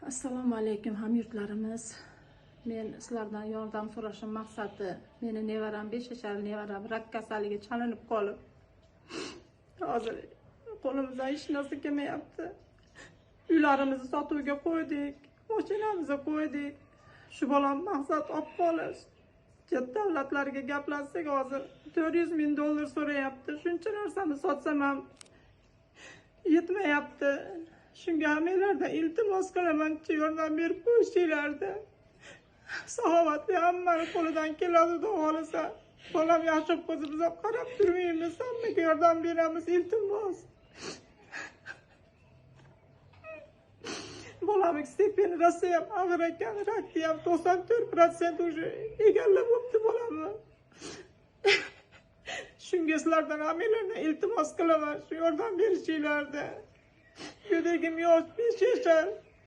Assalomu alaykum hamyurtlarimiz. Men sizlardan yordam so'rashim maqsadi, meni nevaram 5 yashar nevaram rak kasaliga chalinib qolib, hozir qo'limizdan hech narsa kelmayapti. Uylarimizni sotuvga qo'ydik, mashinamizni qo'ydik. Shu bolam maqsad olib qolish. Chet davlatlarga gaplashsak hozir 400 ming dollar so'rayapti. Shuncha narsani sotsam ham yetmayapti. Shunga hammalardan iltimos qilamanki, yordam berib qo'yishinglardi. Saxovatli hammani qo'lidan keladi deb olsa, bolam yaxshi bo'lsa biz ham qarab turmaymiz, hammaga yordam beramiz, iltimos. Bolamning stipendiyasi ham og'ir ekan, rakni ham 94% уже egallab o'tdi bolamni. Shunga sizlardan hammalardan iltimos qilaman, shu yordam berishinglardi. Yuragim yosh 5 yashar.